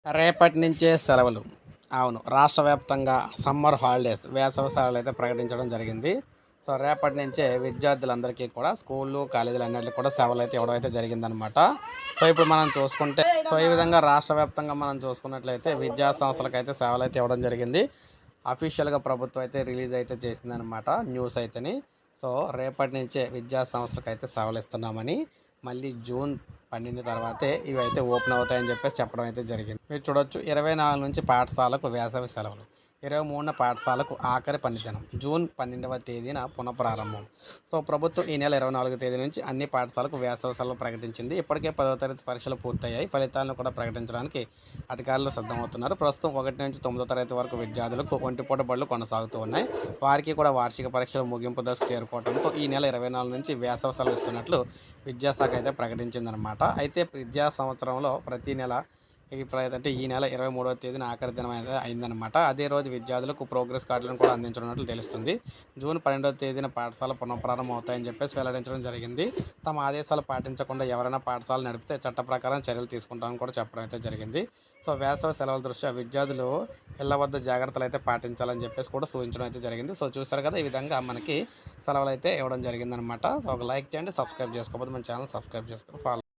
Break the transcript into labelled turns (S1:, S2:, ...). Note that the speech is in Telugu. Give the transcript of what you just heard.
S1: రేపటి నుంచే సెలవులు. అవును. రాష్ట్ర వ్యాప్తంగా సమ్మర్ హాలిడేస్ వేసవి సెలవులు అయితే ప్రకటించడం జరిగింది. సో, రేపటి నుంచే విద్యార్థులందరికీ కూడా స్కూళ్ళు, కాలేజీలు అన్నిటికి కూడా సెలవులైతే ఇవ్వడం అయితే జరిగిందనమాట. సో, ఇప్పుడు మనం చూసుకుంటే ఈ విధంగా రాష్ట్ర వ్యాప్తంగా మనం చూసుకున్నట్లయితే విద్యా సంస్థలకైతే సెలవులైతే ఇవ్వడం జరిగింది. అఫీషియల్‌గా ప్రభుత్వం అయితే రిలీజ్ అయితే చేసిందనమాట న్యూస్ అయితేని. సో, రేపటి నుంచే విద్యా సంస్థలకైతే సెలవులిస్తున్నామని, మళ్ళీ జూన్ 12 తర్వాతే ఇవైతే ఓపెన్ అవుతాయని చెప్పేసి చెప్పడం అయితే జరిగింది. మీరు చూడొచ్చు 24 నుంచి పాఠశాలకు వేసవి సెలవులు. 23న పాఠశాలకు ఆఖరి పనిదినం. జూన్ 12వ తేదీన పునఃప్రారంభం. సో, ప్రభుత్వం ఈ నెల 24 తేదీ నుంచి అన్ని పాఠశాలకు వేసవి సెలవులు ప్రకటించింది. ఇప్పటికే 10వ తరగతి పరీక్షలు పూర్తయ్యాయి. ఫలితాలను కూడా ప్రకటించడానికి అధికారులు సిద్ధమవుతున్నారు. ప్రస్తుతం 1 నుంచి 9వ తరగతి వరకు విద్యార్థులకు ఒంటిపూట బడులు కొనసాగుతూ ఉన్నాయి. వారికి కూడా వార్షిక పరీక్షలు ముగింపు దశకు చేరుకోవడంతో ఈ నెల 24 నుంచి వేసవి సెలవులు ఇస్తున్నట్లు విద్యాశాఖ అయితే ప్రకటించిందనమాట. అయితే విద్యా సంవత్సరంలో ప్రతి నెల అంటే ఈ నెల 23వ తేదీన ఆఖరి దినం అయితే అయిందనమాట. అదే రోజు విద్యార్థులకు ప్రోగ్రెస్ కార్డులను కూడా అందించనున్నట్లు తెలుస్తుంది. జూన్ 12వ తేదీన పాఠశాల పునఃప్రారంభం అవుతాయని చెప్పేసి వెల్లడించడం జరిగింది. తమ ఆదేశాలు పాటించకుండా ఎవరైనా పాఠశాల నడిపితే చట్ట ప్రకారం చర్యలు తీసుకుంటామని కూడా చెప్పడం అయితే జరిగింది. సో, వేసవి సెలవుల దృష్ట్యా విద్యార్థులు ఇళ్ల వద్ద జాగ్రత్తలు అయితే పాటించాలని చెప్పేసి కూడా సూచించడం అయితే జరిగింది. సో, చూసారు కదా, ఈ విధంగా మనకి సెలవులు అయితే ఇవ్వడం జరిగిందనమాట. సో, ఒక లైక్ చేయండి, సబ్స్క్రైబ్ చేసుకోకపోతే మన ఛానల్ సబ్స్క్రైబ్ చేసుకొని ఫాలో